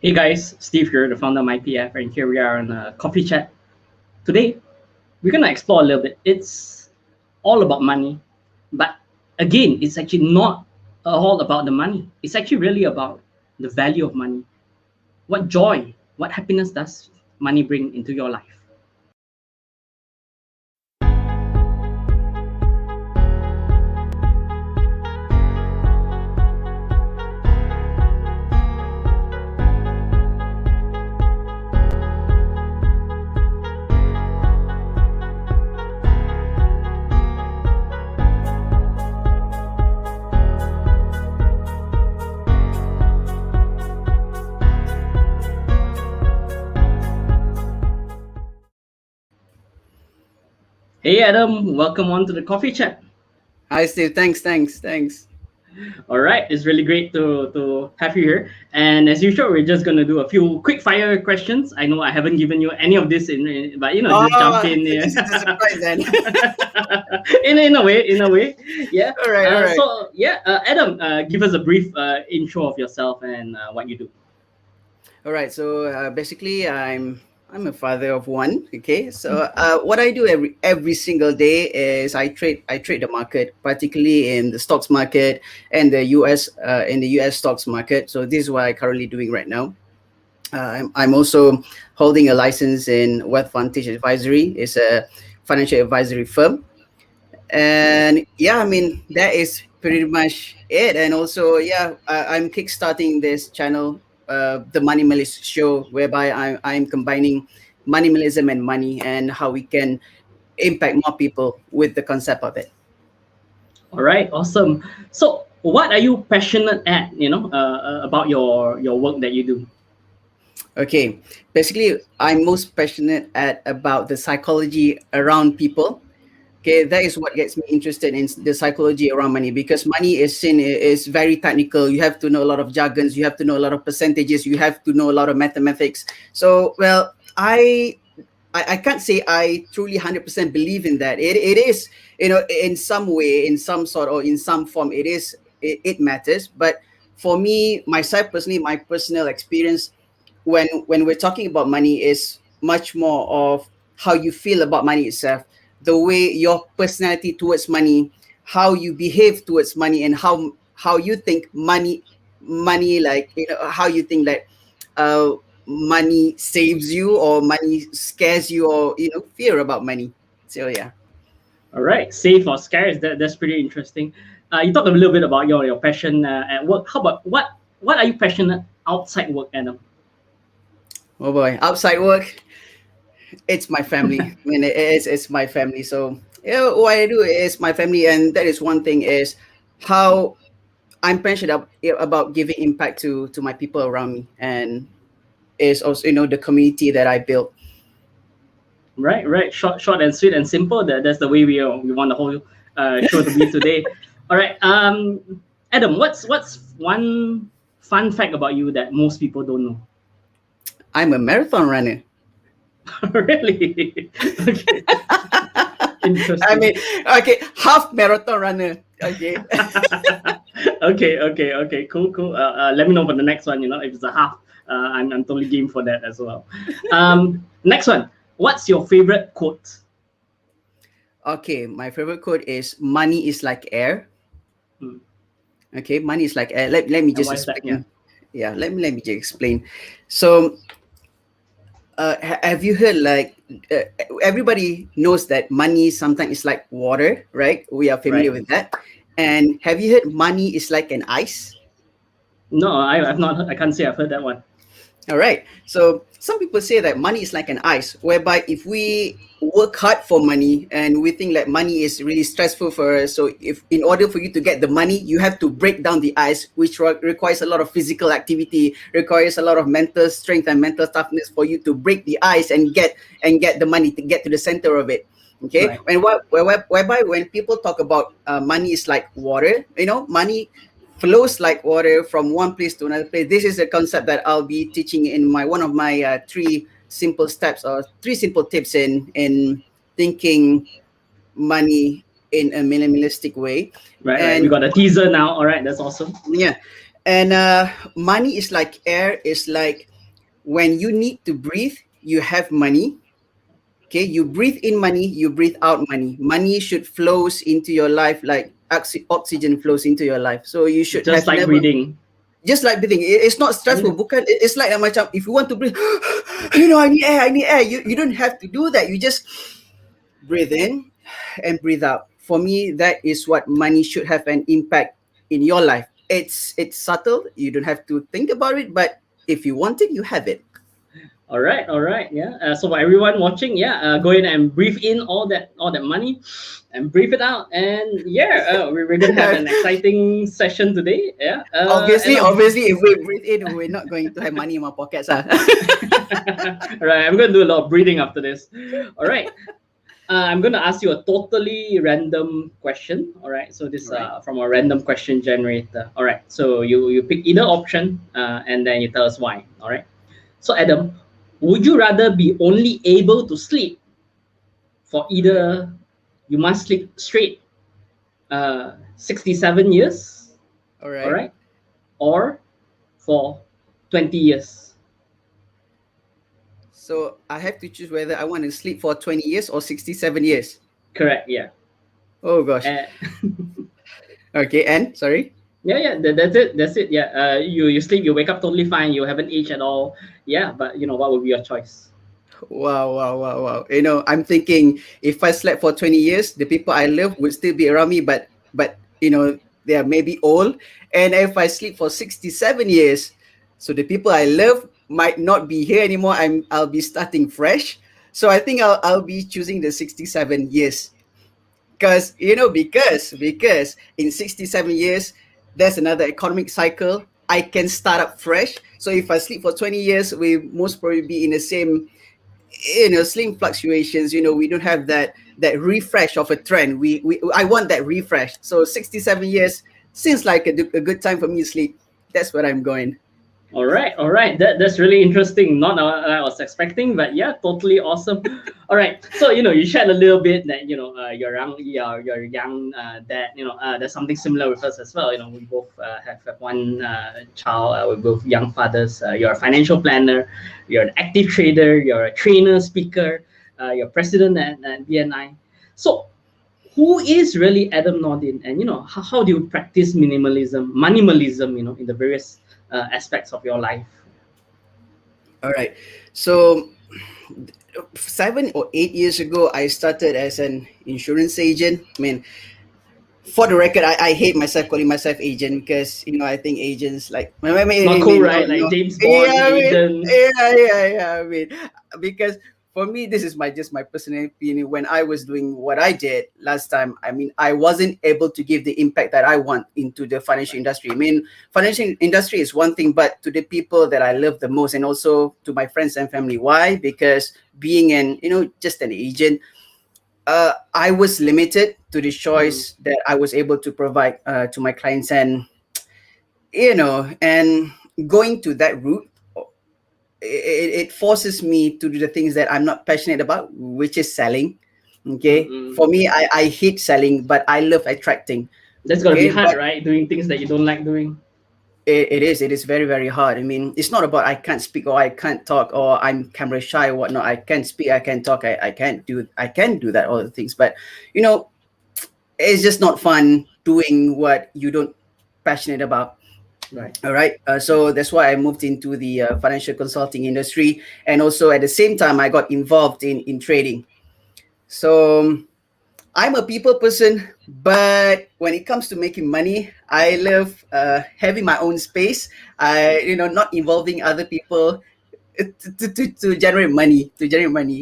Hey guys, Steve here, the founder of MyPF, and here we are on a coffee chat. Today, we're gonna explore a little bit. It's all about money, but again, it's actually not all about the money. It's actually really about the value of money. What joy, what happiness does money bring into your life? Hey Adam, welcome on to the coffee chat. Hi, Steve. Thanks. All right, it's really great to have you here. And as usual, we're just gonna do a few quick fire questions. I know I haven't given you any of this but just jump in. So Yeah. this is a surprise then. in a way, yeah. All right. Adam, give us a brief intro of yourself and what you do. All right. So basically, I'm a father of one. Okay. So what I do every single day is I trade the market, particularly in the stocks market and the US stocks market. So this is what I'm currently doing right now. I'm also holding a license in Wealth Vantage Advisory. It's a financial advisory firm. And yeah, I mean that is pretty much it. And also, yeah, I'm kickstarting this channel, the Moneymalist show, whereby I'm combining minimalism and money and how we can impact more people with the concept of it. All right, awesome. So, what are you passionate at? About your work that you do. Okay, basically, I'm most passionate at about the psychology around people. Okay, that is what gets me interested in the psychology around money, because money is very technical. You have to know a lot of jargons, you have to know a lot of percentages, you have to know a lot of mathematics. So, well, I can't say I truly 100% believe in that. It is, in some way, in some sort, or in some form, it matters. But for me, myself personally, my personal experience when we're talking about money is much more of how you feel about money itself, the way your personality towards money, how you behave towards money, and how you think money, like, how you think that uh money saves you, or money scares you, or fear about money. So yeah. All right, safe or scarce. That's pretty interesting. You talked a little bit about your passion at work. How about what are you passionate outside work, Adam? Oh boy, outside work, it's my family. I mean, it's my family. So yeah, what I do is my family, and that is one thing is how I'm passionate about giving impact to my people around me, and is also the community that I built. Right. Short and sweet and simple. That's the way we want the whole show to be today. All right. Adam, what's one fun fact about you that most people don't know? I'm a marathon runner. Really? Okay. Interesting. I mean, okay, half marathon runner. Okay. Okay. Cool. Let me know for the next one. If it's a half, I'm totally game for that as well. Next one. What's your favorite quote? Okay, my favorite quote is money is like air. Hmm. Okay, money is like air. Let me And just why is that? explain. Yeah, let me just explain. So, have you heard, like, everybody knows that money sometimes is like water, right? We are familiar Right. with that. And have you heard money is like an ice? No, I've not. I can't say I've heard that one. All right. So some people say that money is like an ice, whereby if we work hard for money and we think that money is really stressful for us, so if in order for you to get the money, you have to break down the ice, which requires a lot of physical activity, requires a lot of mental strength and mental toughness for you to break the ice and get the money to get to the center of it. Okay. Right. And whereby when people talk about money is like water, money flows like water from one place to another place. This is a concept that I'll be teaching in my one of my three simple steps, or three simple tips in thinking money in a minimalistic way. Right. We And got a teaser now. All right. That's awesome. yeah, and money is like air. Is like when you need to breathe, you have money. Okay, you breathe in money, you breathe out money. Money should flows into your life like oxygen flows into your life. So you should Just have like never, breathing. just like breathing. It's not stressful. And Bukan, it's like macam if you want to breathe, I need air. You don't have to do that. You just breathe in and breathe out. For me, that is what money should have an impact in your life. It's subtle. You don't have to think about it, but if you want it, you have it. all right, yeah. So for everyone watching, yeah, go in and breathe in all that money, and breathe it out. And yeah, we're gonna have an exciting session today. Yeah, and Obviously, if we breathe in, we're not going to have money in our pockets. all right, I'm gonna do a lot of breathing after this. All right. I'm going to ask you a totally random question. All right. So this Right. from a random question generator. All right. So you pick either option and then you tell us why. All right. So Adam, would you rather be only able to sleep for either you must sleep straight 67 years, All all right. right, or for 20 years? So I have to choose whether I want to sleep for 20 years or 67 years. Correct. Yeah. Oh gosh. Uh, Okay, and sorry. yeah, that's it. That's it. Yeah. You sleep, you wake up totally fine. You haven't aged at all. Yeah. But what would be your choice? Wow. I'm thinking if I slept for 20 years, the people I love would still be around me, but they are maybe old. And if I sleep for 67 years, so the people I love might not be here anymore. I'll be starting fresh. So I think I'll be choosing the 67 years. Because in 67 years, there's another economic cycle. I can start up fresh. So if I sleep for 20 years, we most probably be in the same slim fluctuations. We don't have that refresh of a trend. I want that refresh. So 67 years seems like a good time for me to sleep. That's where I'm going. All right. That's really interesting. Not what I was expecting, but yeah, totally awesome. All right. So you shared a little bit that your young dad. There's something similar with us as well. We both have one child. We're both young fathers. You're a financial planner. You're an active trader. You're a trainer, speaker. You're president at BNI. So who is really Adam Nordin, and how do you practice minimalism, in the various aspects of your life? All right. So 7 or 8 years ago, I started as an insurance agent. I mean, for the record, I hate myself calling myself agent because I think agents like Not cool, right? Like James Bond yeah, agent. I mean, because for me, this is just my personal opinion. When I was doing what I did last time, I mean, I wasn't able to give the impact that I want into the financial industry. I mean, financial industry is one thing, but to the people that I love the most, and also to my friends and family. Why? Because being just an agent, I was limited to the choice that I was able to provide to my clients, and and going to that route, it forces me to do the things that I'm not passionate about, which is selling. Okay, for me, I hate selling, but I love attracting. That's gotta be Okay, hard, but right? Doing things that you don't like doing. it is very, very hard. I mean, it's not about I can't speak or I can't talk or I'm camera shy or whatnot. I can speak, I can talk, I can do that, all the things, but it's just not fun doing what you don't passionate about. Right. All right. So that's why I moved into the financial consulting industry, and also at the same time I got involved in trading. So I'm a people person, but when it comes to making money, I love having my own space. Not involving other people to generate money.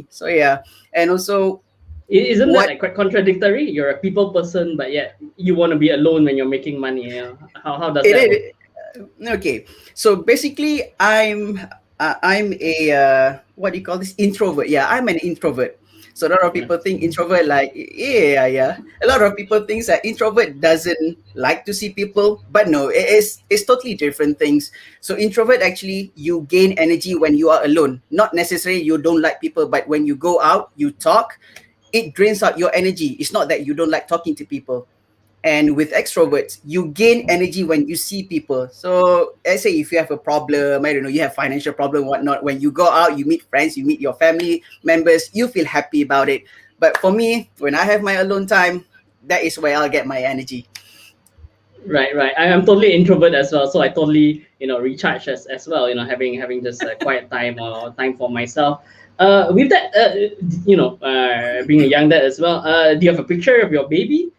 So yeah, and also Isn't that what like quite contradictory? You're a people person, but yet you want to be alone when you're making money. How does it that work? is. Okay, so basically, I'm a what do you call this, introvert? Yeah, I'm an introvert. So a lot of Right. people think introvert like yeah. A lot of people think that introvert doesn't like to see people, but no, it's totally different things. So introvert, actually you gain energy when you are alone. Not necessarily you don't like people, but when you go out, you talk, it drains out your energy. It's not that you don't like talking to people. And with extroverts, you gain energy when you see people. So let's say if you have a problem, I don't know, you have financial problem, whatnot. When you go out, you meet friends, you meet your family members, you feel happy about it. But for me, when I have my alone time, that is where I'll get my energy. Right, right. I'm totally introvert as well, so I totally recharge as well. Having just a quiet time or time for myself. With that, being a young dad as well. Do you have a picture of your baby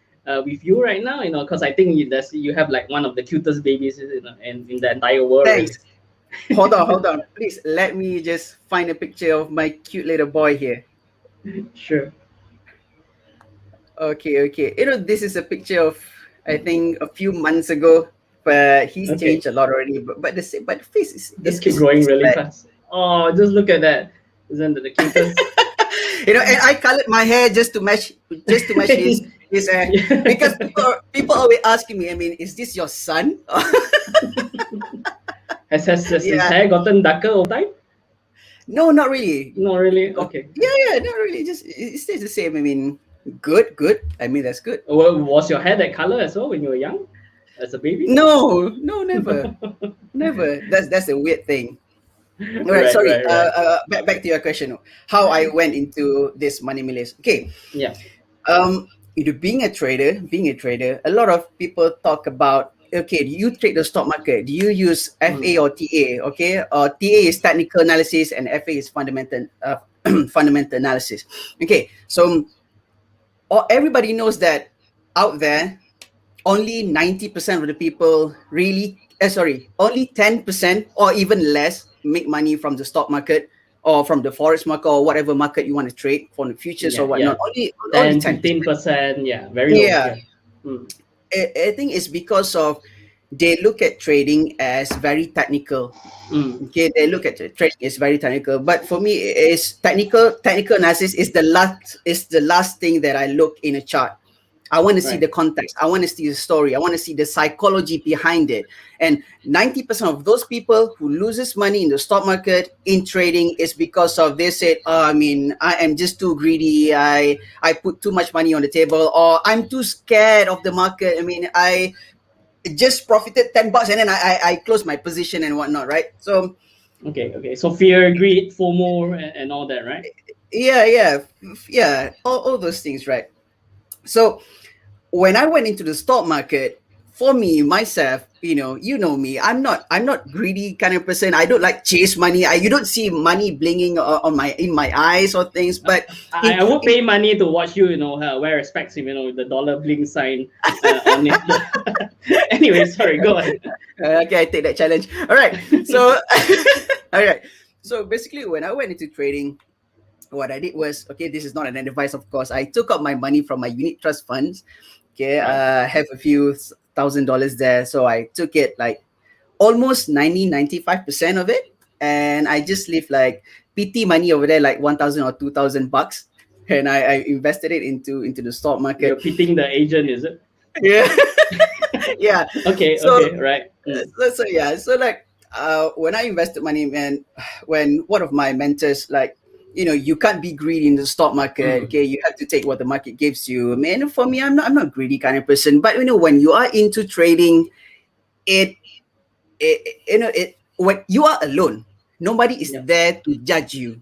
with you right now? Because I think you have like one of the cutest babies in the entire world, really. Thanks. Hold on. Please let me just find a picture of my cute little boy here. Sure. Okay. This is a picture of, I think, a few months ago, but he's Okay. changed a lot already. But the face Just keep growing is really flat. fast. Oh, just look at that! Isn't that the cutest? And I colored my hair just to match his hair, because Yeah. people always asking me. I mean, is this your son? Has his Yeah. hair gotten darker over time? No, not really. Not really. Okay. Yeah, not really. Just it stays the same. I mean, good. I mean, that's good. Was your hair that color as well when you were young, as a baby? No, never. That's a weird thing. All right, Right, sorry. right, right. Back to your question. How I went into this money list. Okay. Yeah. Being a trader, a lot of people talk about, okay, do you trade the stock market? Do you use FA Mm. or TA? Okay, TA is technical analysis and FA is fundamental fundamental analysis. Okay, so everybody knows that out there, only 90% of the people only 10% or even less make money from the stock market or from the forex market or whatever market you want to trade from the futures or Yeah, yeah. whatnot. Only 10, 10%. 15%. Yeah, very low. Yeah, Yeah. Mm. I think it's because of they look at trading as very technical. Mm. Okay, they look at trading as very technical. But for me, is technical analysis is the last thing that I look in a chart. I want to see Right. the context. I want to see the story. I want to see the psychology behind it. And 90% of those people who loses money in the stock market in trading is because of they said, oh, I mean, I am just too greedy. I put too much money on the table, or I'm too scared of the market. I mean, I just profited $10 and then I closed my position and whatnot, right? So Okay, okay. So fear, greed, FOMO, and all that, right? yeah, all those things, right? So when I went into the stock market, for me myself, you know me, I'm not greedy kind of person. I don't like chase money. You don't see money blinging on my in my eyes or things. But in, I would in pay money to watch you, wear a specs, with the dollar bling sign on it. Anyway, sorry, go ahead. okay, I take that challenge. All right, so all right, so basically, when I went into trading, what I did was, okay, this is not an advice, of course. I took out my money from my unit trust funds. Okay, Right. have a few $1,000 there, so I took it like almost 95% of it, and I just leave like PT money over there, like 1,000 or 2,000 bucks, and I invested it into the stock You're market. pitting the agent, is it? Yeah, yeah. Okay, So okay, right. Mm. so like when I invested money, man, when one of my mentors, like, you can't be greedy in the stock market. Mm. Okay, you have to take what the market gives you. Man, for me, I'm not greedy kind of person. But when you are into trading, it when you are alone, nobody is Yep. there to judge you.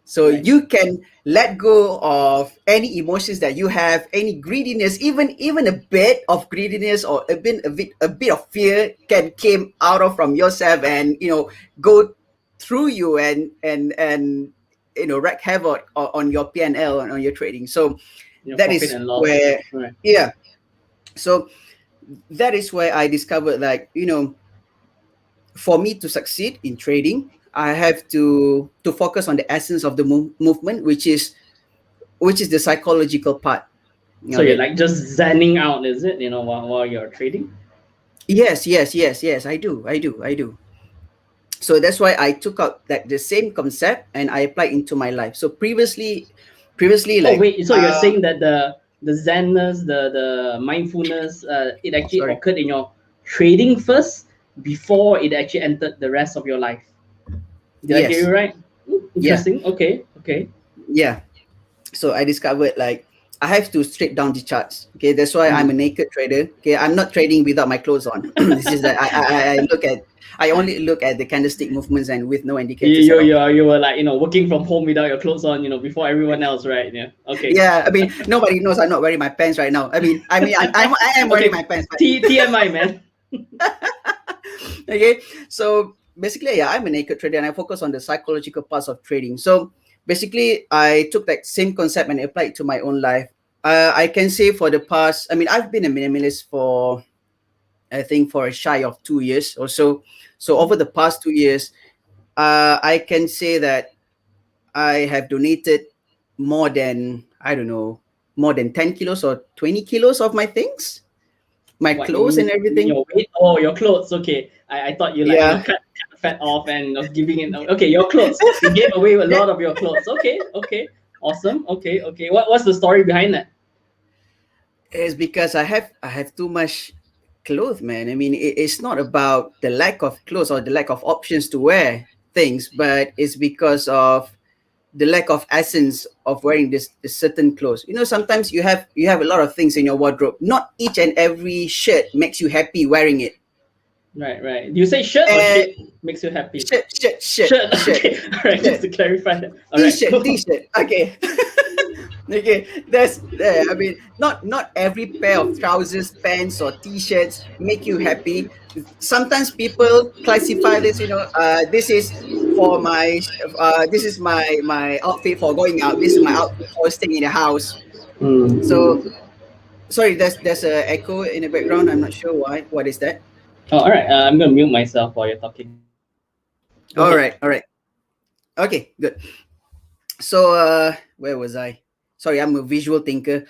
So Right. you can let go of any emotions that you have, any greediness, even a bit of greediness or a bit of fear can came out of from yourself and go through you and wreak havoc on your P&L and on your trading. So that Profit is and loss. where, Right. yeah. So that is where I discovered, like, for me to succeed in trading, I have to focus on the essence of the movement, which is the psychological part So of you're it. like just zenning out, is it? While you're trading. Yes. I do. So that's why I took out like the same concept and I applied into my life. So previously, Oh like, wait, so you're saying that the zenness, the mindfulness, it actually sorry. occurred in your trading first before it actually entered the rest of your life. Did I hear Yes. you right? Yeah. Interesting. Okay. Okay. Yeah. So I discovered, like, I have to straight down the charts. Okay, that's why I'm a naked trader. Okay, I'm not trading without my clothes on. This is that I only look at the candlestick movements and with no indicators at all. You were like, working from home without your clothes on, before everyone else, right? Yeah. Okay. Yeah, I mean, nobody knows I'm not wearing my pants right now. I am wearing my pants. But... TMI, man. Okay, so basically, yeah, I'm a naked trader and I focus on the psychological parts of trading. So basically, I took that same concept and applied it to my own life. I can say for the past, I mean, I've been a minimalist for, I think, for a shy of 2 years or so. So over the past 2 years, I can say that I have donated more than, I don't know, more than 10 kilos or 20 kilos of my things, my clothes and everything. Your weight? Oh, your clothes. Okay. I thought you cut fat off and giving it. Okay, your clothes. You gave away a lot of your clothes. Okay. Awesome. Okay. What's the story behind that? It's because I have too much clothes, man. I mean, it's not about the lack of clothes or the lack of options to wear things, but it's because of the lack of essence of wearing this certain clothes. Sometimes you have a lot of things in your wardrobe. Not each and every shirt makes you happy wearing it. Right. Do you say shirt or shit makes you happy? Shirt. Okay. All right, just to clarify that. All T-shirt, right. T-shirt. Okay. Okay, that's I mean, not every pair of trousers, pants, or T-shirts make you happy. Sometimes people classify this. This is for this is my outfit for going out. This is my outfit for staying in the house. So, sorry, there's a echo in the background. I'm not sure why. What is that? Oh, all right. I'm gonna mute myself while you're talking. All right. Okay, good. So, where was I? Sorry, I'm a visual thinker.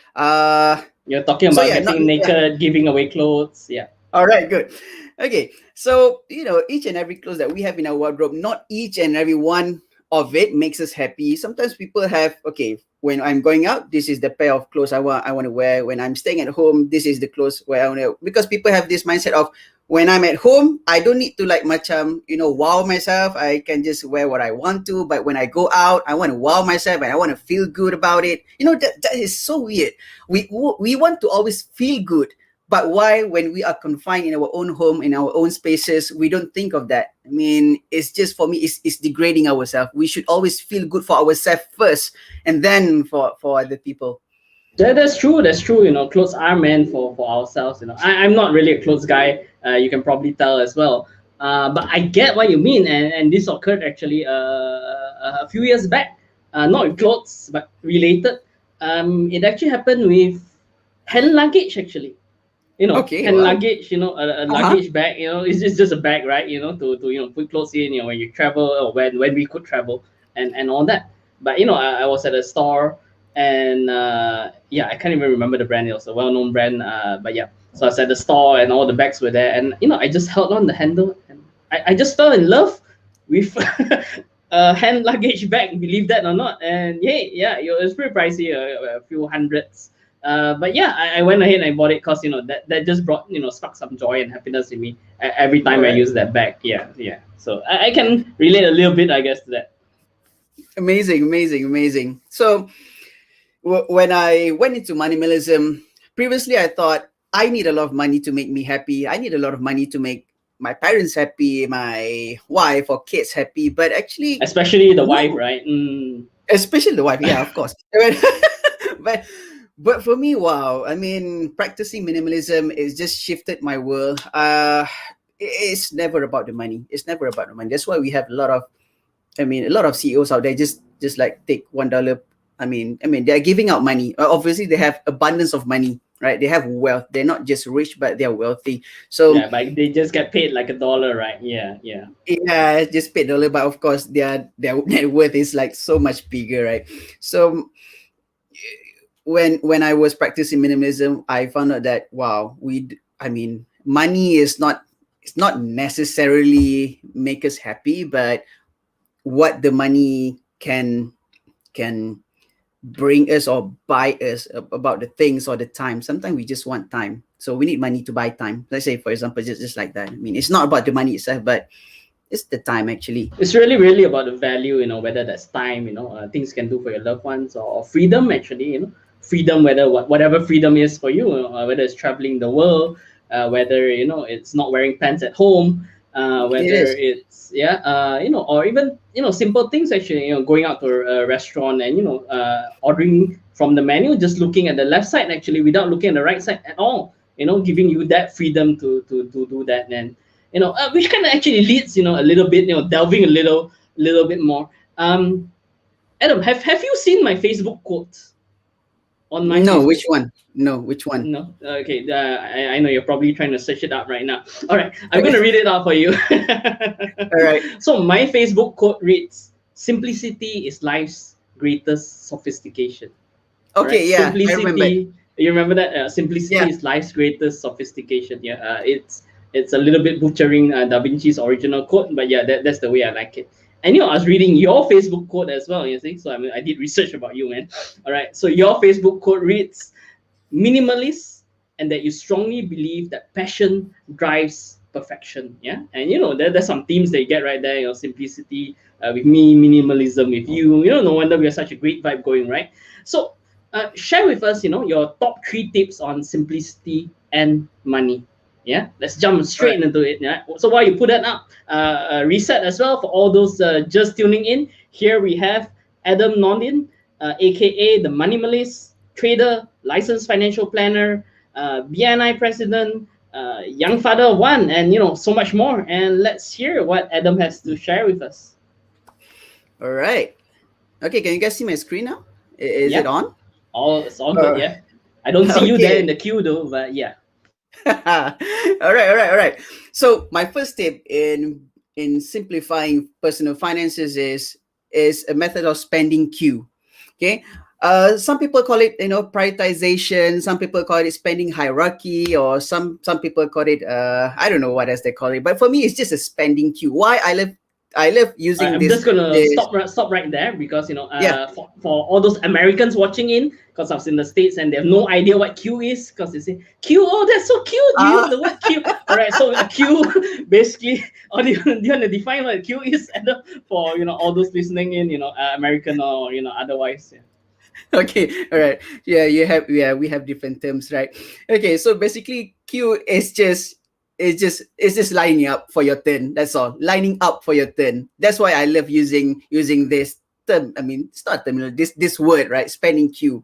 You're talking about getting naked, giving away clothes. Yeah. All right, good. Okay, so each and every clothes that we have in our wardrobe, not each and every one of it makes us happy. Sometimes people have, okay, when I'm going out, this is the pair of clothes I want to wear. When I'm staying at home, this is the clothes where I want to, because people have this mindset of, when I'm at home, I don't need to wow myself. I can just wear what I want to. But when I go out, I want to wow myself and I want to feel good about it. That is so weird. We want to always feel good. But why, when we are confined in our own home, in our own spaces, we don't think of that? I mean, it's just, for me, it's degrading ourselves. We should always feel good for ourselves first, and then for other people. That's true. Clothes are meant for ourselves. I'm not really a clothes guy. You can probably tell as well. But I get what you mean, and this occurred actually a few years back. Not with clothes, but related. It actually happened with hand luggage actually. Luggage, a luggage bag, it's just a bag, right? To put clothes in, when you travel, or when we could travel and all that. But I was at a store and I can't even remember the brand. It was a well-known brand, but yeah. So I was at the store and all the bags were there, and I just held on the handle and I just fell in love with a hand luggage bag, believe that or not. And it was pretty pricey, a few hundreds. But yeah, I went ahead and I bought it because that just brought sparked some joy and happiness in me every time I use that bag. Yeah. So I can relate a little bit, I guess, to that. Amazing. So when I went into Moneymalist, previously I thought I need a lot of money to make me happy. I need a lot of money to make my parents happy, my wife or kids happy. But actually, especially the wife, right? Especially the wife, yeah, of course. But for me, wow, I mean, practicing minimalism is just shifted my world. It's never about the money. That's why we have a lot of CEOs out there just like take $1. I mean, they're giving out money. Obviously, they have abundance of money, right? They have wealth. They're not just rich, but they're wealthy. So yeah, but they just get paid like $1, right? Yeah. Yeah, just paid $1, but of course their net worth is like so much bigger, right? So when I was practicing minimalism, I found out that wow, money is not necessarily make us happy, but what the money can bring us or buy us about the things or the time. Sometimes we just want time, so we need money to buy time. Let's say, for example, just like that. I mean, it's not about the money itself, but it's the time actually. It's really about the value, whether that's time, things you can do for your loved ones, or freedom actually, freedom, whatever freedom is for you, whether it's traveling the world, whether it's not wearing pants at home, It whether is. it's or even simple things, actually, going out to a restaurant and ordering from the menu, just looking at the left side, actually, without looking at the right side at all, giving you that freedom to do that. And which kind of actually leads a little bit, delving a little bit more. Adam, have you seen my Facebook quotes on my No, which Facebook? one? No, which one? No. Okay. I know you're probably trying to search it up right now. All right. I'm going Okay. to read it out for you. All right. So my Facebook quote reads, "Simplicity is life's greatest sophistication." All right. Okay, yeah, I remember. Simplicity. You remember that? Yeah. Simplicity is life's greatest sophistication. Yeah. It's a little bit butchering Da Vinci's original quote, but yeah, that's the way I like it. And I was reading your Facebook quote as well. You see, so I did research about you, man. All right. So your Facebook quote reads, "Minimalist, and that you strongly believe that passion drives perfection." Yeah, and there's some themes that you get right there. Simplicity with me, minimalism with you. No wonder we have such a great vibe going, right? So, share with us, your top 3 tips on simplicity and money. Yeah, let's jump All right. straight into it. Yeah. So while you put that up, reset as well for all those just tuning in. Here we have Adam Nordin, aka the Moneymalist, trader, licensed financial planner, BNI president, young father of one, and so much more. And let's hear what Adam has to share with us. All right. Okay, can you guys see my screen now? Is it Yeah, on? it's all good. Uh, Yeah, I don't see you there in okay. the queue though, but yeah. All right. So my first tip in simplifying personal finances is a method of spending queue. Okay. Some people call it prioritization. Some people call it spending hierarchy, or some people call it I don't know what else they call it. But for me, it's just a spending queue. Why I love All right, using I'm this just gonna this stop right there because yeah. for all those Americans watching in, because I was in the States and they have no idea what Q is, because they say Q, oh, that's so cute, you use Ah, the word Q. All right, so a Q basically, or do you want to define what a Q is, Adam, for all those listening in, American or otherwise. Yeah. okay, all right. Yeah, we have different terms, right? Okay, so basically queue is just it's just lining up for your turn. That's all. Lining up for your turn. That's why I love using this term. I mean, it's not term, this word, right? Spending queue.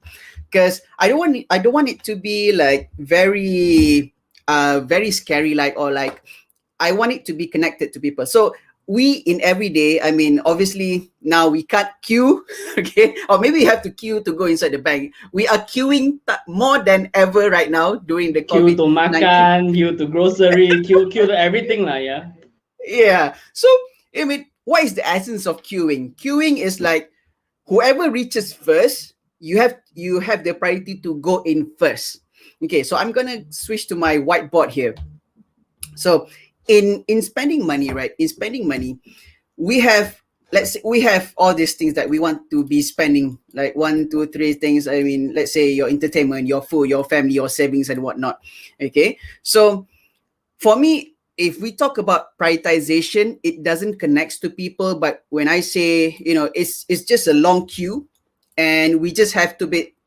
Because I don't want it to be like very scary, like, or like I want it to be connected to people. So we in every day, I mean, obviously now we can't queue, okay, or maybe you have to queue to go inside the bank. We are queuing more than ever right now during the Q to COVID-19. makan, Q to grocery, Q to everything lah. Yeah. Yeah. So I mean, what is the essence of queuing? Queuing is like whoever reaches first, you have the priority to go in first. Okay, so I'm gonna switch to my whiteboard here. So in spending money, right? In spending money, we have let's say we have all these things that we want to be spending, like 1 2 3 things. I mean, let's say your entertainment, your food, your family, your savings, and whatnot. Okay, so for me, if we talk about prioritization, it doesn't connect to people. But when I say, it's just a long queue, and we just have to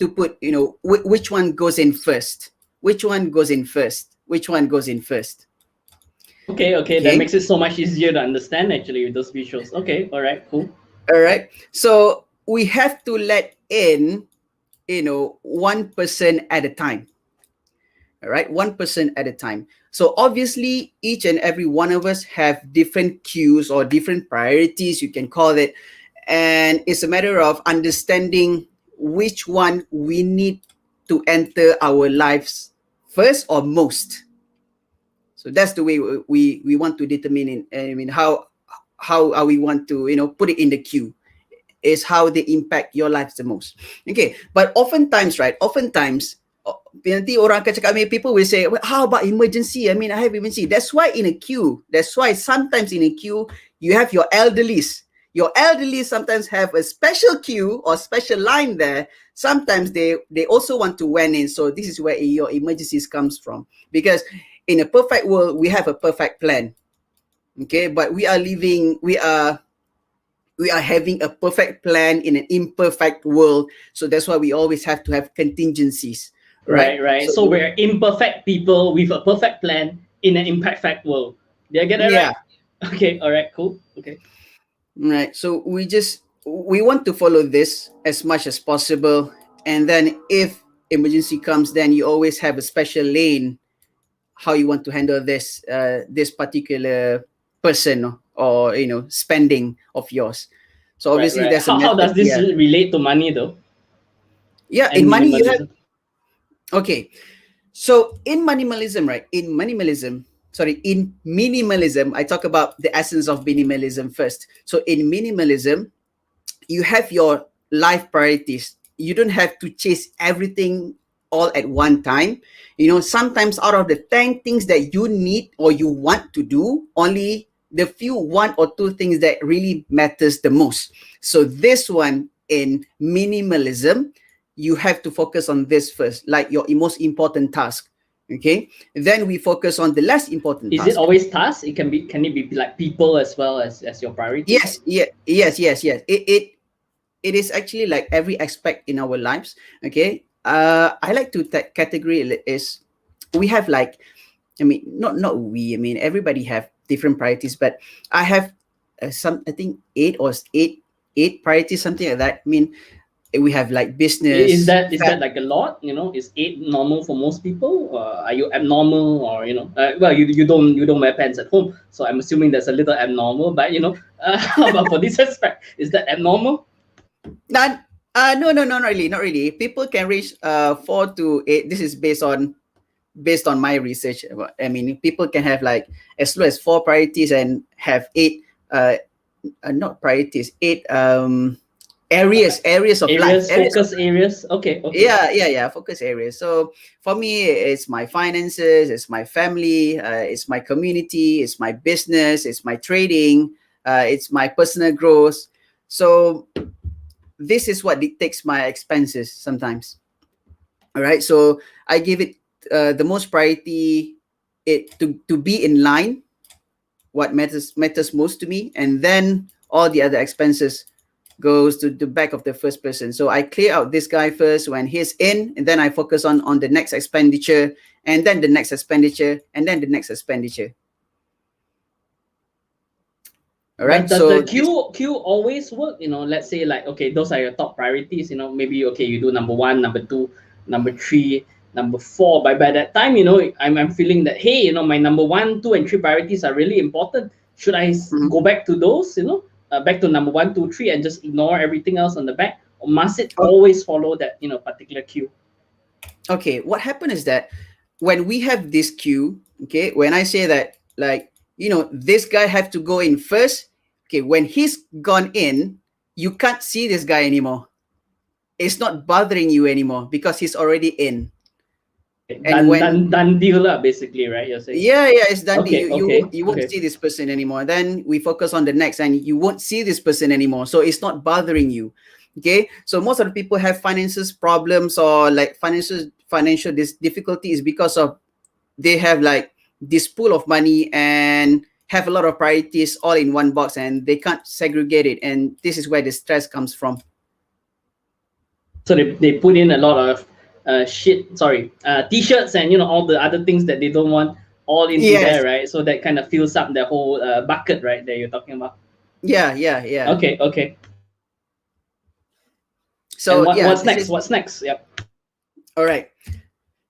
put, which one goes in first, which one goes in first, which one goes in first. Okay, that Okay. makes it so much easier to understand actually with those visuals. Okay, all right, cool. All right. So we have to let in, one person at a time. All right, one person at a time. So obviously, each and every one of us have different cues or different priorities, you can call it, and it's a matter of understanding which one we need to enter our lives first or most. So that's the way we want to determine it. I mean, how are we want to put it in the queue is how they impact your life the most. Okay, but oftentimes, right? Oftentimes, nanti orang akan cakap, I mean, people will say, well, how about emergency? I mean, I have emergency. That's why in a queue, that's why sometimes in a queue, you have your elderlies. Your elderly sometimes have a special queue or special line there. Sometimes they also want to went in. So this is where your emergencies comes from. Because in a perfect world, we have a perfect plan. Okay, but we are we are having a perfect plan in an imperfect world. So that's why we always have to have contingencies, right? Right. So So we're imperfect people with a perfect plan in an imperfect world. Did I get that yeah, right? Okay. All right. Cool. Okay. right. So we want to follow this as much as possible, and then if emergency comes, then you always have a special lane how you want to handle this particular person or spending of yours. So obviously Right. there's a How method. does this relate to money though, Yeah, and in money you have. minimalism? Okay, so in minimalism, right? In minimalism, I talk about the essence of minimalism first. So in minimalism, you have your life priorities. You don't have to chase everything all at one time. Sometimes out of the 10 things that you need or you want to do, only the few one or two things that really matters the most. So this one in minimalism, you have to focus on this first, like your most important task. Okay, then we focus on the less important Is it task. always tasks? It can be. Can it be like people as well as your priority? Yes. It is actually like every aspect in our lives. Okay, I like to category it is, we have like, I mean, not we, I mean everybody have different priorities, but I have some, I think eight priorities, something like that. I mean, we have like Is business, that is that like a lot? Is 8 normal for most people? Are you abnormal, or well, you don't wear pants at home, so I'm assuming that's a little abnormal. But how about for this aspect, is that abnormal? not no, not really, not really. People can reach 4 to 8. This is based on my research. I mean, people can have like as low as 4 priorities and have 8 not priorities, 8 areas of life, Areas, focus areas. Okay. yeah, focus areas. So for me, it's my finances, it's my family, it's my community, it's my business, it's my trading, it's my personal growth. So this is what dictates my expenses sometimes. All right, so I give it the most priority, it to be in line what matters most to me, and then all the other expenses goes to the back of the first person. So I clear out this guy first when he's in, and then I focus on the next expenditure, and then the next expenditure, and then the next expenditure. All right. But does So the queue always work? Let's say like, okay, those are your top priorities. Maybe okay, you do number one, number two, number three, number four. By that time, I'm feeling that, hey, my number one, two, and three priorities are really important. Should I go back to those? Back to number one, two, three, and just ignore everything else on the back, or must it always follow that particular queue? Okay, what happened is that when we have this queue, okay, when I say that, like, this guy have to go in first. Okay, when he's gone in, you can't see this guy anymore. It's not bothering you anymore because he's already in. And Done deal lah, basically, right? You're saying. Yeah, it's done. Okay, You won't see this person anymore. Then we focus on the next, and you won't see this person anymore. So it's not bothering you. Okay, so most of the people have finances problems or like financial difficulties because of they have like this pool of money and have a lot of priorities all in one box, and they can't segregate it, and this is where the stress comes from. So they put in a lot of t-shirts and all the other things that they don't want all into there, right? So that kind of fills up the whole bucket, right, that you're talking about. Yeah. Okay. So what's next? Yep. All right.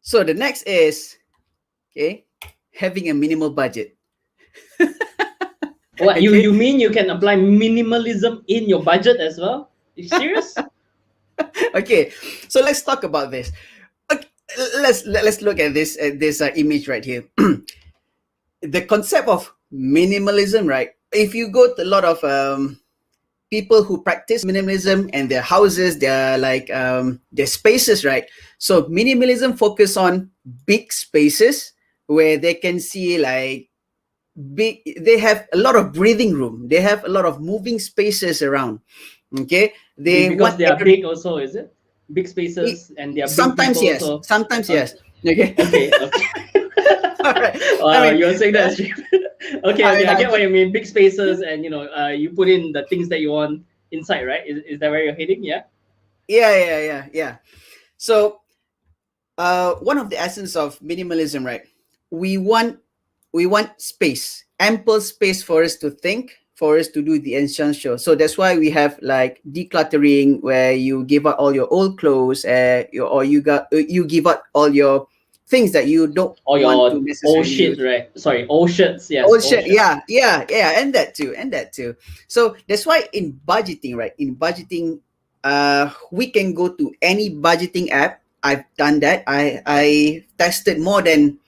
So the next is, okay, having a minimal budget. What you mean you can apply minimalism in your budget as well? You serious? Okay, so let's talk about this. Okay, let's look at this image right here. The concept of minimalism, right? If you go to a lot of people who practice minimalism and their houses, their like their spaces, right? So minimalism focus on big spaces where they can see like they have a lot of breathing room. They have a lot of moving spaces around. Okay, because they are big also, is it? Big spaces, and they are big sometimes yes, also. sometimes yes. Okay. Okay. All right. You're saying that. Okay, okay, I I get what you mean. Big spaces, and you put in the things that you want inside, right? Is that where you're heading? Yeah. yeah. So one of the essence of minimalism, right? We want space, ample space for us to think, for us to do the essential. So that's why we have like decluttering, where you give out all your old clothes, or you give out all your things that you don't Or want to your old necessarily shit, use. right? Sorry, old shirts. Yes, Oh old shit, shirts. and that too, So that's why in budgeting, right? In budgeting, we can go to any budgeting app. I've done that. I tested more than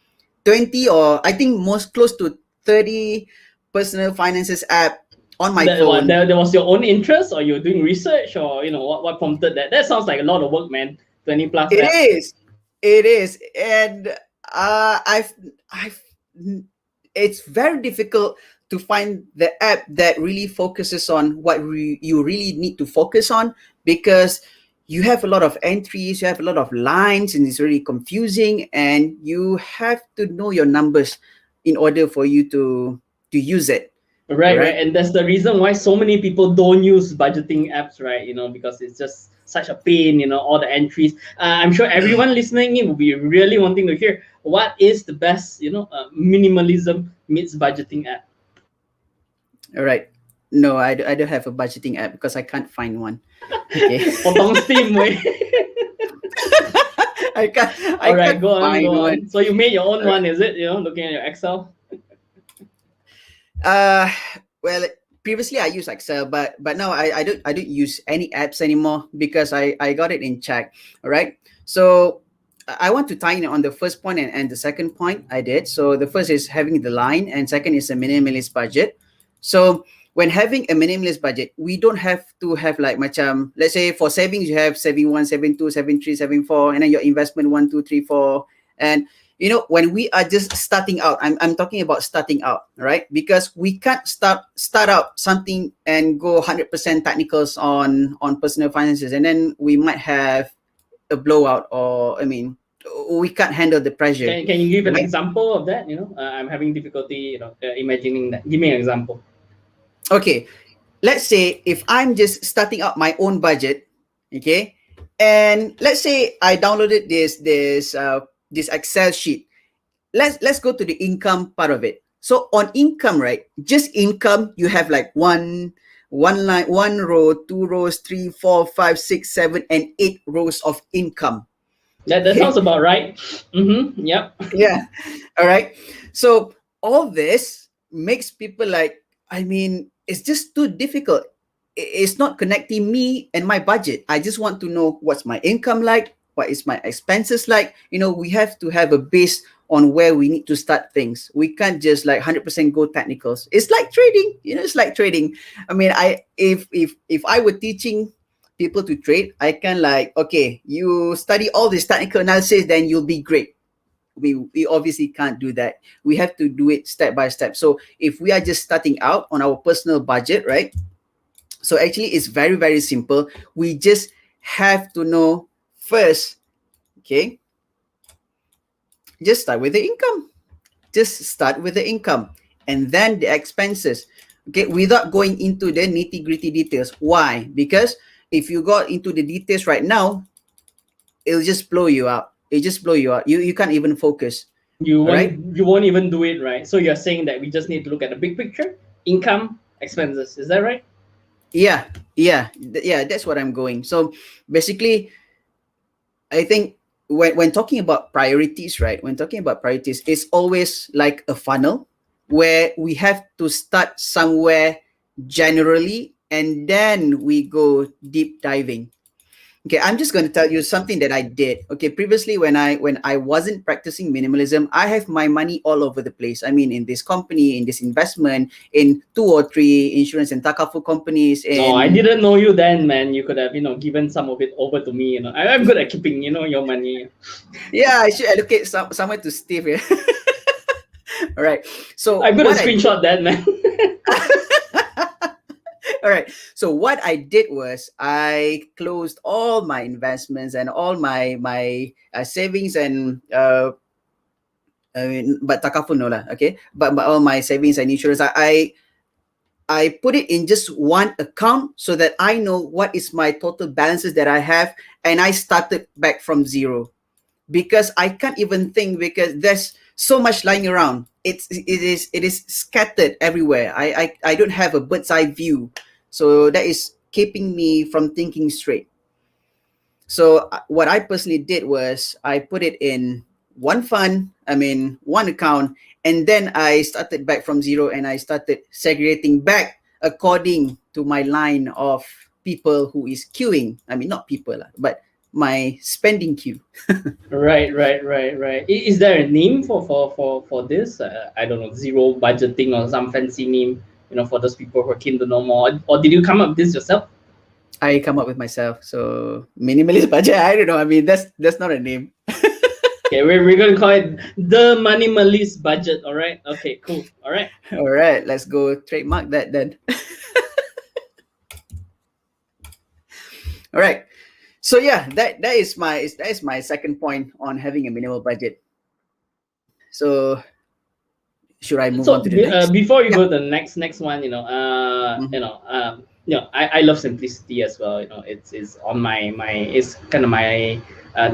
20, or I think most close to 30 personal finances app on my That what phone. there was your own interest, or you're doing research, or what prompted that? That sounds like a lot of work, man. 20 plus It apps. is. It is. And I've it's very difficult to find the app that really focuses on what you really need to focus on, because you have a lot of entries, you have a lot of lines, and it's really confusing, and you have to know your numbers in order for you to use it, Right, right. right? And that's the reason why so many people don't use budgeting apps, right? Because it's just such a pain, all the entries. I'm sure everyone listening in will be really wanting to hear what is the best, minimalism meets budgeting app. All right. No, I don't have a budgeting app because I can't find one. Okay. Potong steam, way. I can't I All right, can't go on, find go one. on. So you made your own one, is it? Looking at your Excel. Uh, well, previously I used Excel, but now I don't use any apps anymore because I got it in check. All right. So I want to tie in on the first point and the second point I did. So the first is having the line, and second is a minimalist budget. So when having a minimalist budget, we don't have to have like macam, let's say for savings you have saving one, saving two, saving three, saving four, and then your investment one, two, three, four, and when we are just starting out, I'm talking about starting out, right? Because we can't start out something and go 100% technicals on personal finances, and then we might have a blowout, or I mean, we can't handle the pressure, Can you give an right? example of that? I'm having difficulty, imagining that. Give me an example. Okay, let's say if I'm just starting out my own budget, okay, and let's say I downloaded this Excel sheet. Let's go to the income part of it. So on income, right? Just income, you have like one line, one row, two rows, three, four, five, six, seven, and 8 rows of income. That sounds Okay. about right. Mm-hmm. Yep. Yeah. All right. So all this makes people like, I mean, it's just too difficult. It's not connecting me and my budget. I just want to know what's my income like, what is my expenses like. We have to have a base on where we need to start things. We can't just like 100% go technicals. It's like trading. It's like trading. I mean, if I were teaching people to trade, I can like, okay, you study all this technical analysis, then you'll be great. We obviously can't do that. We have to do it step by step. So if we are just starting out on our personal budget, right? So actually it's very, very simple. We just have to know first, okay, just start with the income. Just start with the income and then the expenses, okay, without going into the nitty gritty details. Why? Because if you got into the details right now, it'll just blow you out. It just blow you out. You can't even focus. You All right. won't even do it, right? So you're saying that we just need to look at the big picture, income, expenses. Is that right? Yeah, that's what I'm going. So basically, I think when talking about priorities, right? When talking about priorities, it's always like a funnel where we have to start somewhere generally, and then we go deep diving. Okay, I'm just going to tell you something that I did. Okay, previously when I wasn't practicing minimalism, I have my money all over the place. I mean, in this company, in this investment, in 2 or 3 insurance and takaful companies, No, I in didn't know you then, man. You could have, given some of it over to me. I'm good at keeping, your money. yeah, I should allocate somewhere to Steve here. All right. So I'm good at what I did, screenshot that, man. all right. So what I did was I closed all my investments and all my savings and I mean, but takaful no lah. Okay, but all my savings and insurance, I put it in just one account so that I know what is my total balances that I have, and I started back from zero because I can't even think because there's so much lying around. It is scattered everywhere. I don't have a bird's eye view, so that is keeping me from thinking straight. So what I personally did was I put it in one fund, I mean one account, and then I started back from zero and I started segregating back according to my line of people who is queuing. I mean not people, but my spending queue. Right. Is there a name for this? I don't know, zero budgeting or some fancy name, for those people who are keen to know more. Or did you come up with this yourself? I come up with myself. So minimalist budget. I don't know. I mean that's not a name. Okay, we're gonna call it the Moneymalist budget. All right. Okay. Cool. All right. All right, let's go trademark that then. All right. So yeah, that is my second point on having a minimal budget. So should I move on to the next? Before you Yeah. go to the next one, I love simplicity as well. It's on my it's kind of my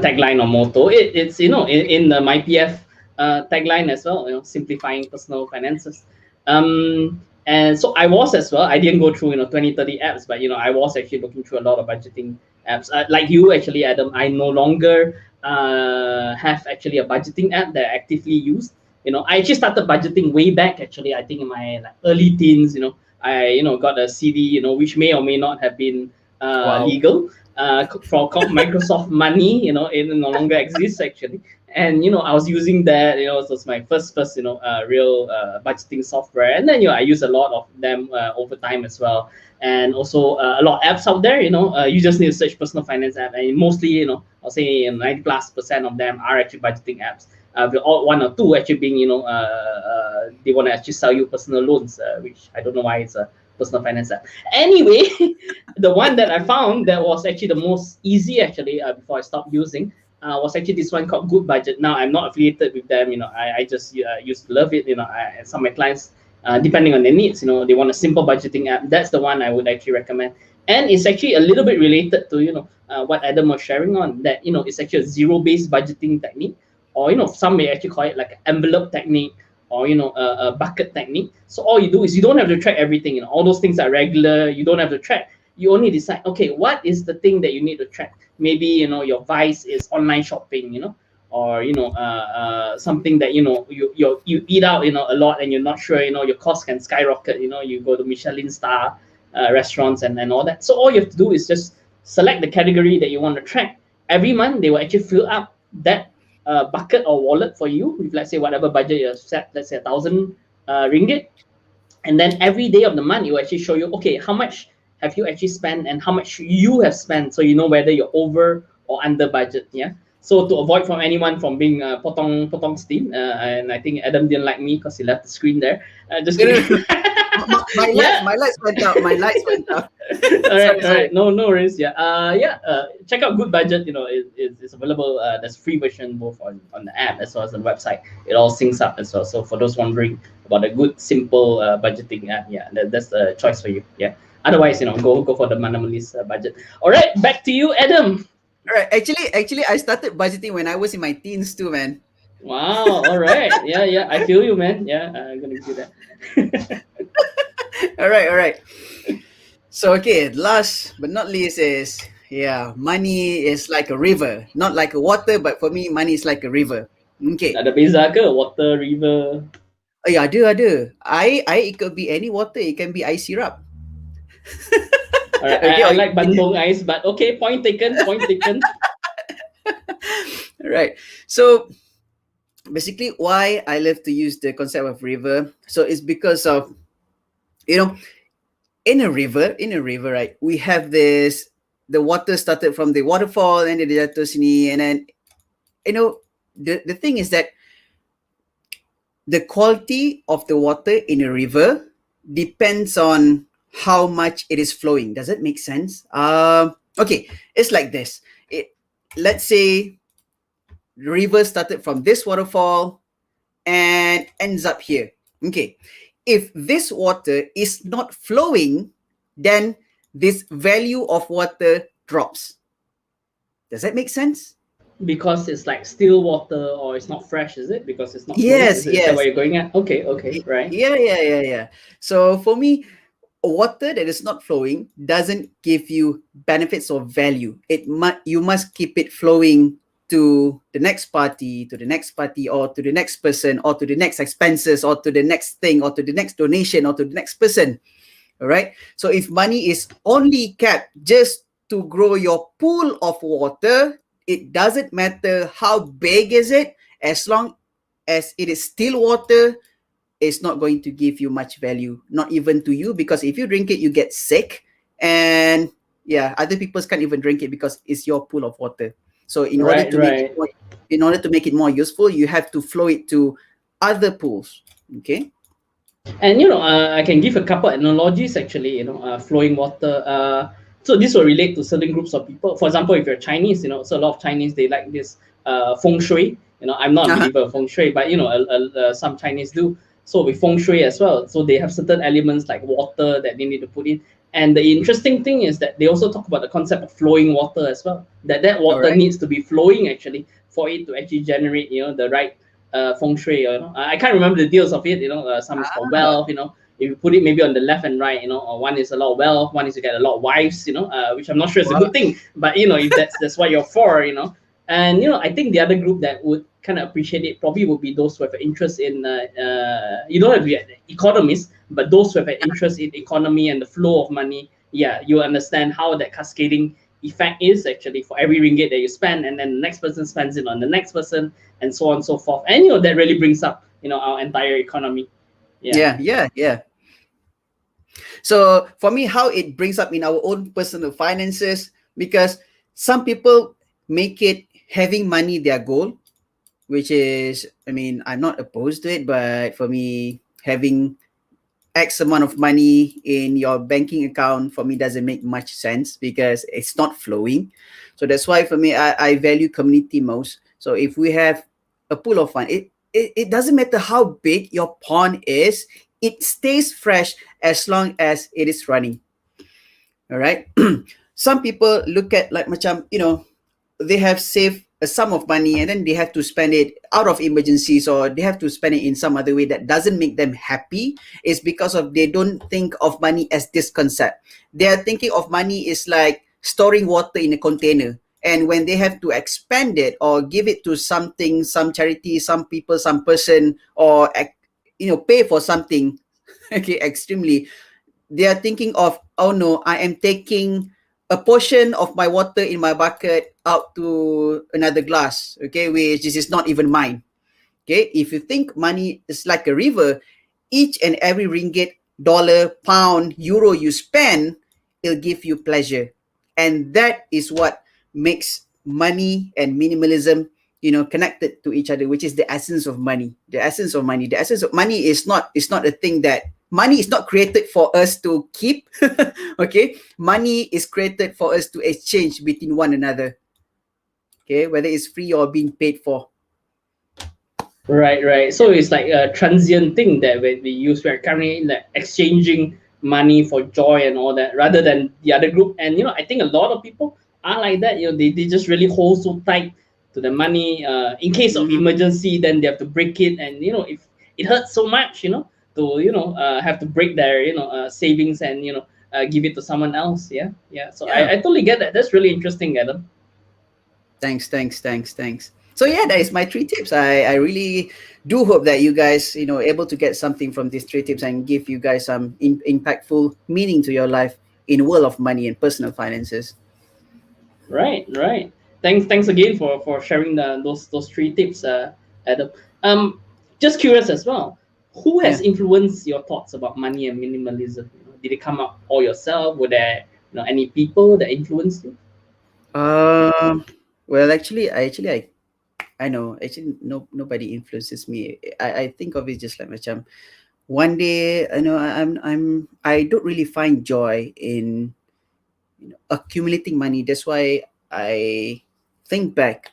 tagline or motto. It's in the MyPF tagline as well. Simplifying personal finances. And so I was as well. I didn't go through 20-30 apps, but I was actually looking through a lot of budgeting apps. Like you actually, Adam, I no longer have actually a budgeting app that I actively use. I actually started budgeting way back actually. I think in my early teens. I got a CD. Which may or may not have been Wow. legal. Called Microsoft Money. It no longer exists actually. And I was using that. It was my first real budgeting software. And then I use a lot of them over time as well. And also a lot of apps out there. You just need to search personal finance app, and mostly I'll say 90+% of them are actually budgeting apps. With one or two actually being they want to actually sell you personal loans, which I don't know why it's a personal finance app. Anyway, the one that I found that was actually the most easy actually before I stopped using was actually this one called Good Budget. Now I'm not affiliated with them. I just used to love it. Some of my clients, depending on their needs, they want a simple budgeting app. That's the one I would actually recommend. And it's actually a little bit related to what Adam was sharing on, that it's actually a zero-based budgeting technique, or some may actually call it like an envelope technique, or a bucket technique. So all you do is you don't have to track everything. All those things are regular. You don't have to track. You only decide, okay, what is the thing that you need to track? Maybe your vice is online shopping, or something that you eat out a lot, and you're not sure your costs can skyrocket. You go to Michelin star restaurants and all that. So all you have to do is just select the category that you want to track. Every month they will actually fill up that bucket or wallet for you with, let's say, whatever budget you have set, let's say 1,000 ringgit. And then every day of the month, it will actually show you, okay, how much have you actually spent and how much you have spent, so you know whether you're over or under budget. Yeah. So to avoid from anyone from being potong steam, and I think Adam didn't like me because he left the screen there. Just kidding. My lights went out. My lights went out. all right. No worries. Yeah. Check out Good Budget. It's available. There's a free version both on the app as well as on the website. It all syncs up as well. So for those wondering about a good, simple budgeting app, that's the choice for you. Yeah. Otherwise, go for the Minimalist budget. All right, back to you, Adam. All right. Actually, I started budgeting when I was in my teens too, man. Wow. All right. Yeah. I feel you, man. Yeah, I'm gonna do that. All right. So okay, last but not least is money is like a river, not like a water, but for me, money is like a river. Okay. Ada beza ke water, river? Oh yeah, ada. It could be any water. It can be ice syrup. All right. Okay, I like Bandung ice, but okay. Point taken. Point taken. All right. So basically, why I love to use the concept of river. So it's because of in a river, right? We have this. The water started from the waterfall, and then jatuh sini, and then the thing is that the quality of the water in a river depends on how much it is flowing. Does it make sense? Okay, it's like this. Let's say the river started from this waterfall, and ends up here. Okay, if this water is not flowing, then this value of water drops. Does that make sense? Because it's like still water or it's not fresh, is it? Because it's not flowing? Yes, Is that what yes. you're going at? Okay, okay, right. Yeah. So for me, water that is not flowing doesn't give you benefits or value. You must keep it flowing to the next party, to the next party, or to the next person, or to the next expenses, or to the next thing, or to the next donation, or to the next person. All right. So if money is only kept just to grow your pool of water, it doesn't matter how big is it, as long as it is still water, it's not going to give you much value, not even to you, because if you drink it, you get sick. And yeah, other people can't even drink it because it's your pool of water. So Right, right. in order to make it more useful, you have to flow it to other pools. Okay. And I can give a couple analogies actually. Flowing water. So this will relate to certain groups of people. For example, if you're Chinese, so a lot of Chinese they like this feng shui. I'm not a Uh-huh. believer of feng shui, but some Chinese do. So with feng shui as well, so they have certain elements like water that they need to put in. And the interesting thing is that they also talk about the concept of flowing water as well. That All water right. needs to be flowing actually for it to actually generate the right feng shui. I can't remember the deals of it. Some is for Ah, wealth. If you put it maybe on the left and right, or one is a lot of wealth, one is you get a lot of wives. Which I'm not sure is a well, good thing, but if that's what you're for. And I think the other group that would kind of appreciate it probably would be those who have an interest in you don't have to be an economist, but those who have an interest in economy and the flow of money. Yeah, you understand how that cascading effect is actually for every ringgit that you spend, and then the next person spends it on the next person, and so on and so forth. And that really brings up our entire economy. Yeah. yeah. So for me, how it brings up in our own personal finances, because some people make it having money their goal, which is, I mean, I'm not opposed to it, but for me, having X amount of money in your banking account for me doesn't make much sense because it's not flowing. So that's why for me, I value community most. So if we have a pool of fund, it doesn't matter how big your pond is, it stays fresh as long as it is running. All right. Some people look at like macam, they have saved a sum of money and then they have to spend it out of emergencies, or they have to spend it in some other way that doesn't make them happy. Is because of they don't think of money as this concept. They are thinking of money is like storing water in a container, and when they have to expand it or give it to something, some charity, some people, some person, or pay for something okay, extremely, they are thinking of, oh no, I am taking a portion of my water in my bucket out to another glass, okay, which this is not even mine. Okay, if you think money is like a river, each and every ringgit, dollar, pound, euro you spend, it'll give you pleasure. And that is what makes money and minimalism, connected to each other, which is the essence of money. The essence of money. The essence of money is not a thing that money is not created for us to keep. Okay. Money is created for us to exchange between one another. Okay, whether it's free or being paid for. Right, right. So it's like a transient thing that we use. We're currently like exchanging money for joy and all that, rather than the other group. And I think a lot of people are like that. They just really hold so tight to the money. In case of Mhm. emergency, then they have to break it. And if it hurts so much, to have to break their savings and give it to someone else. Yeah, yeah. So Yeah. I totally get that. That's really interesting, Adam. Thanks. So yeah, that is my three tips. I really do hope that you guys, able to get something from these three tips and give you guys some impactful meaning to your life in world of money and personal finances. Right, right. Thanks again for sharing those three tips, Adam. Um, just curious as well. Who has Yeah. influenced your thoughts about money and minimalism? Did it come up all yourself? Were there any people that influenced you? Um. Well, I know actually nobody influences me. I think of it just like macam one day, I don't really find joy in accumulating money. That's why I think back.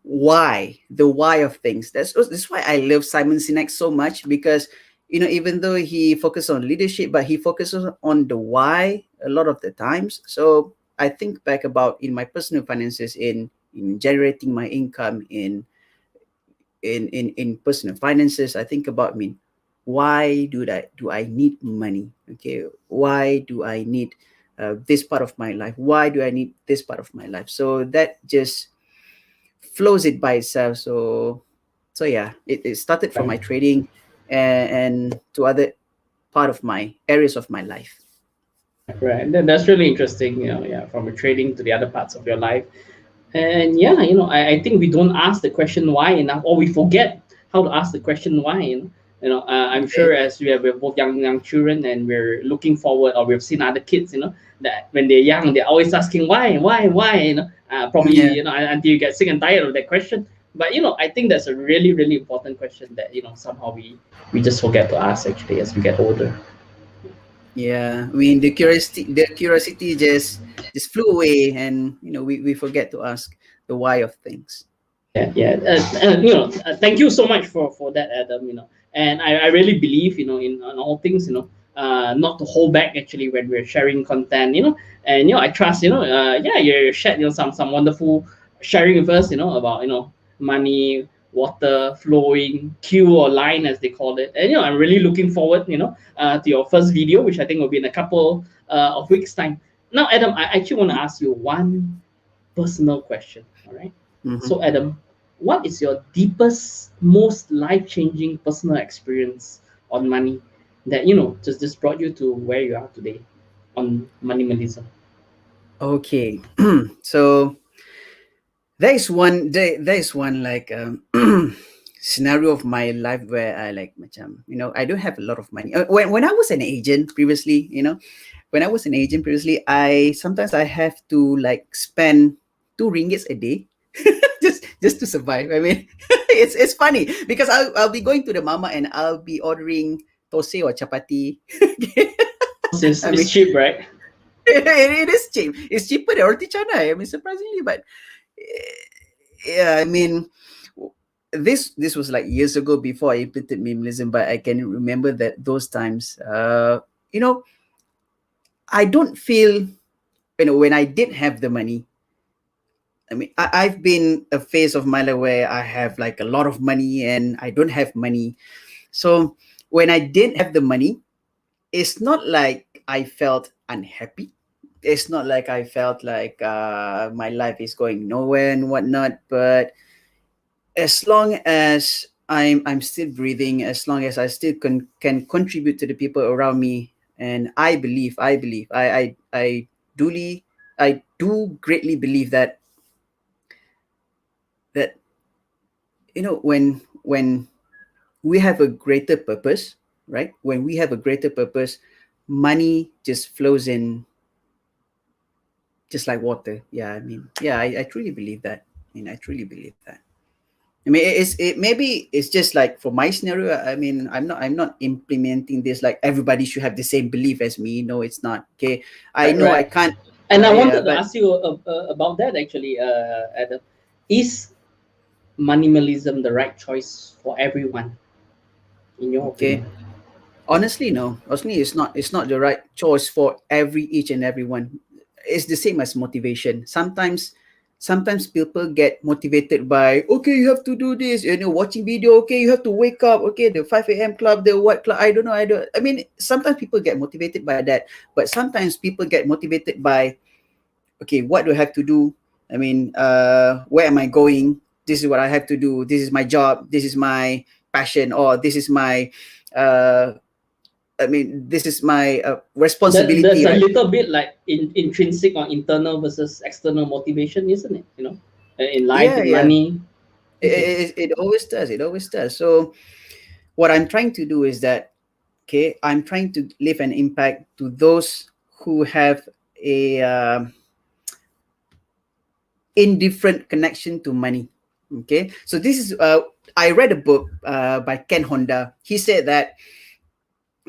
the why of things. That's why I love Simon Sinek so much, because even though he focuses on leadership, but he focuses on the why a lot of the times. So I think back about in my personal finances, in generating my income, in personal finances. I think about, why do I need money? Okay, why do I need this part of my life? Why do I need this part of my life? So that just flows it by itself. So yeah, it started from Right. my trading, and to other part of my areas of my life. Right. That's really interesting. Yeah, from the trading to the other parts of your life. And yeah, I think we don't ask the question why enough, or we forget how to ask the question why. I'm Okay. sure as we're both young children, and we're looking forward, or we've seen other kids, that when they're young, they're always asking why, probably, Yeah. until you get sick and tired of that question. But I think that's a really really important question that somehow we just forget to ask actually as we get older. Yeah, the curiosity just flew away, and we forget to ask the why of things. Yeah, yeah. Thank you so much for that, Adam. And I really believe, in all things, not to hold back actually when we're sharing content, and I trust, yeah, you shared, some wonderful sharing with us, about money, water flowing, Q or line as they call it, and I'm really looking forward, to your first video, which I think will be in a couple of weeks time. Now, Adam, I actually want to ask you one personal question. All right. Hmm. So, Adam, what is your deepest, most life changing personal experience on money that, just brought you to where you are today on minimalism? Okay, so there is one like scenario of my life where I like macam, I don't have a lot of money. When I was an agent previously, I sometimes I have to like spend 2 ringgits a day just to survive. I mean, it's funny because I'll be going to the mama and I'll be ordering tose or chapati. Because it's, I it's mean, cheap, right? it is cheap. It's cheaper than roti canai. I mean, surprisingly, but yeah, I mean, this was like years ago before I implemented minimalism, but I can remember that those times. You know, I don't feel, when I did have the money. I mean, I've been a phase of my life where I have like a lot of money and I don't have money. So when I didn't have the money, it's not like I felt unhappy. It's not like I felt like my life is going nowhere and whatnot. But as long as I'm still breathing, as long as I still can contribute to the people around me, and I duly, I do greatly believe that when we have a greater purpose, right? When we have a greater purpose, money just flows in just like water. Yeah, I mean, yeah, I truly believe that. I truly believe that. I mean, maybe it's just like for my scenario. I mean, I'm not implementing this like everybody should have the same belief as me. No, it's not. Okay, I Right, know I right. can't. And I Yeah, wanted to but ask you about that actually, Adam. Is minimalism the right choice for everyone, in your okay. opinion? Honestly, no. Honestly, it's not the right choice for each and everyone. It's the same as motivation. Sometimes people get motivated by, okay, you have to do this, watching video, okay, you have to wake up, okay, the 5 a.m. club, the what club, I don't know, I mean, sometimes people get motivated by that, but sometimes people get motivated by, okay, what do I have to do? I mean, where am I going? This is what I have to do. This is my job. This is my passion, or this is my uh I mean, this is my That's responsibility, a right? little bit like intrinsic or internal versus external motivation, isn't it? In life, Yeah, in yeah. money. Okay. It always does. It always does. So what I'm trying to do is that, okay, I'm trying to leave an impact to those who have a indifferent connection to money. Okay, so this is I read a book by Ken Honda. He said that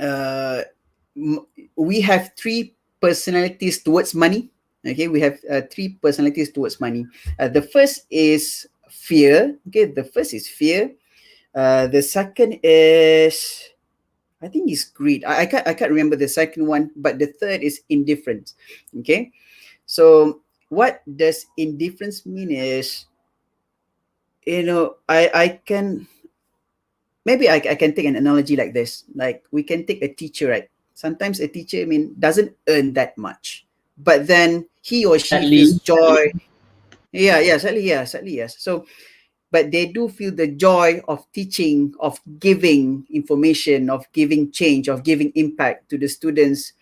uh, m- we have three personalities towards money. Okay, we have three personalities towards money. The first is fear. Okay, the first is fear. The second is, I think, is greed. I can't remember the second one, but the third is indifference. Okay, so what does indifference mean is, I can, maybe I can take an analogy like this. Like, we can take a teacher, right? Sometimes a teacher, I mean, doesn't earn that much, but then he or she feels Sadly. joy. Yeah, sadly, yes. So, but they do feel the joy of teaching, of giving information, of giving change, of giving impact to the students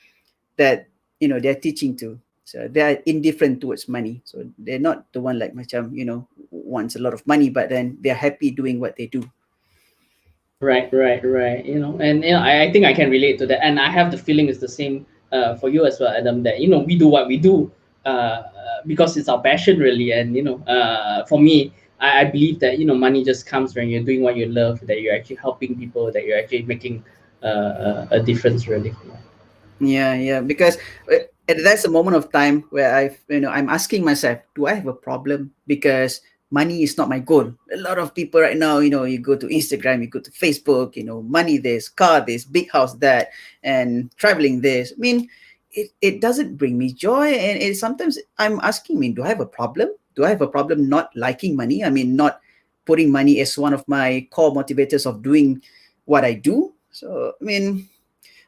that they're teaching to. So they're indifferent towards money. So they're not the one like macam, wants a lot of money, but then they're happy doing what they do. Right. And I think I can relate to that, and I have the feeling it's the same for you as well, Adam. That we do what we do because it's our passion, really. And for me, I believe that money just comes when you're doing what you love, that you're actually helping people, that you're actually making a difference, really. Yeah, because that's a moment of time where I'm asking myself, do I have a problem? Because money is not my goal. A lot of people right now, you go to Instagram, you go to Facebook, money this, car this, big house that, and traveling this. I mean, it doesn't bring me joy, and sometimes I'm asking me, do I have a problem? Do I have a problem not liking money? I mean, not putting money as one of my core motivators of doing what I do. So I mean,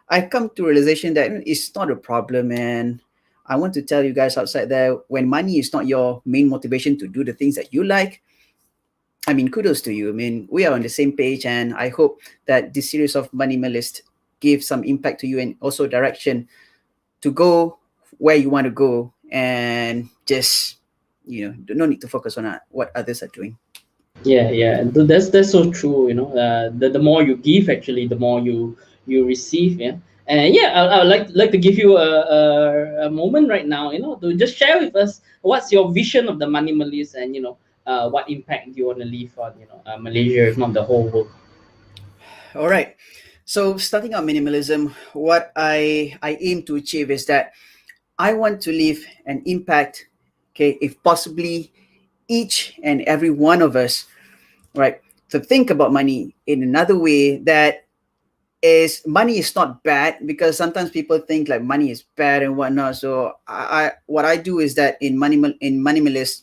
I've come to realization that it's not a problem, and I want to tell you guys outside there, when money is not your main motivation to do the things that you like, I mean, kudos to you. I mean, we are on the same page, and I hope that this series of Minimalist gives some impact to you and also direction to go where you want to go, and just no need to focus on what others are doing. Yeah. That's so true. The more you give, actually, the more you receive. Yeah. And yeah, I would like to give you a moment right now. To just share with us what's your vision of the minimalist, and what impact you want to leave on Malaysia, if not the whole world. All right. So starting out minimalism, what I aim to achieve is that I want to leave an impact, okay, if possibly each and every one of us, right, to think about money in another way, that is, money is not bad, because sometimes people think like money is bad and whatnot. So I what I do is that in Minimalist,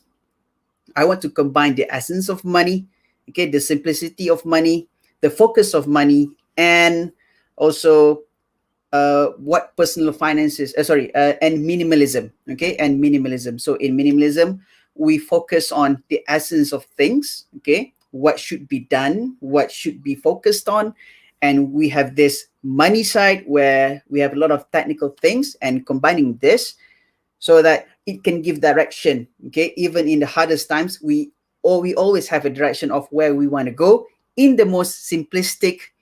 I want to combine the essence of money, okay, the simplicity of money, the focus of money, and also what personal finance is, and minimalism. Okay, and minimalism. So in minimalism, we focus on the essence of things. Okay, what should be done, what should be focused on, and we have this money side where we have a lot of technical things, and combining this so that it can give direction. Okay, even in the hardest times, we always have a direction of where we want to go in the most simplistic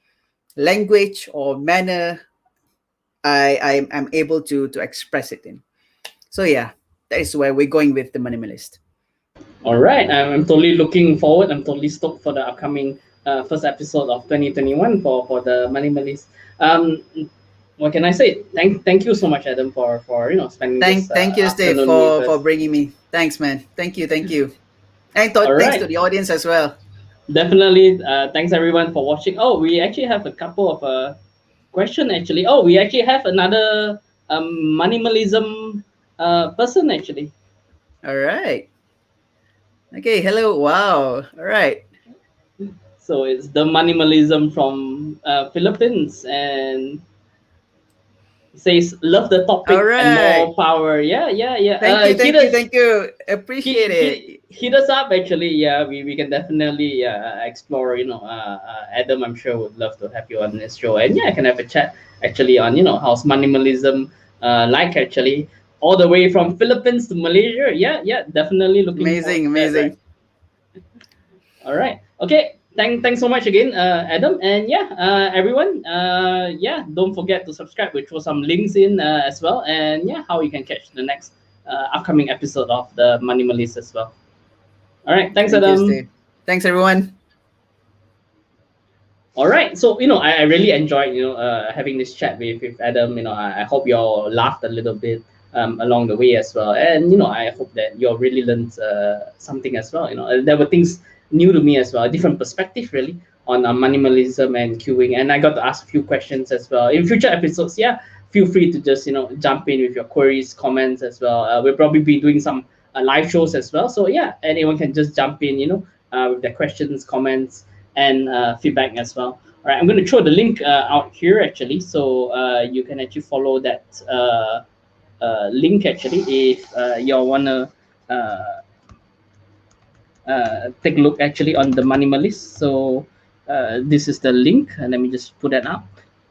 language or manner I'm able to express it in. So yeah, that is where we're going with the minimalist. All right, I'm totally looking forward. I'm totally stoked for the upcoming first episode of 2021 for the Minimalist. Um, what can I say? Thank you so much, Adam, for spending this Thank you, Steve, afternoon with for us. bringing me. Thanks, man. Thank you, and All thanks to right, the audience as well. definitely. Thanks everyone for watching. Oh, we actually have a couple of question actually. Oh, we actually have another minimalism person actually. All right. Okay. Hello. Wow. All right. So it's the minimalism from Philippines, and says love the All topic and right. more power. Yeah. Hit us Thank you. Appreciate it. hit us up actually. Yeah, we can definitely explore. Adam, I'm sure would love to have you on this show, and yeah, I can have a chat actually on how's minimalism like actually all the way from Philippines to Malaysia. Yeah, definitely looking forward Amazing, to that. Right. amazing. All right. Okay. Thanks so much again, Adam. And yeah, everyone. Yeah, don't forget to subscribe. We throw some links in as well. And yeah, how you can catch the next upcoming episode of the Minimalist as well. All right. Thanks, Thank you, Adam. Steve. Thanks, everyone. All right. So I really enjoyed having this chat with Adam. I hope you all laughed a little bit along the way as well, and I hope that you all really learned something as well. There were things new to me as well, a different perspective really on minimalism and queuing. And I got to ask a few questions as well. In future episodes, yeah, feel free to just jump in with your queries, comments as well. We'll probably be doing some live shows as well. So yeah, anyone can just jump in, with their questions, comments, and feedback as well. All right, I'm going to throw the link out here actually, so you can actually follow that link actually if you wanna take a look actually on the Moneymalist. So this is the link, and let me just put that up.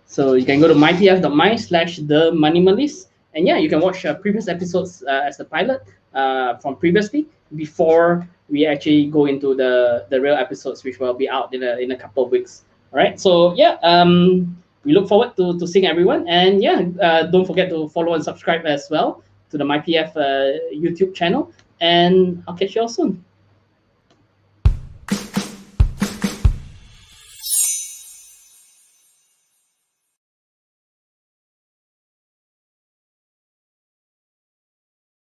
So you can go to mypf.my/the Moneymalist, and yeah, you can watch previous episodes as the pilot from previously before we actually go into the real episodes, which will be out in a couple of weeks. All right. So yeah, we look forward to seeing everyone, and yeah, don't forget to follow and subscribe as well to the MyPF YouTube channel, and I'll catch you all soon.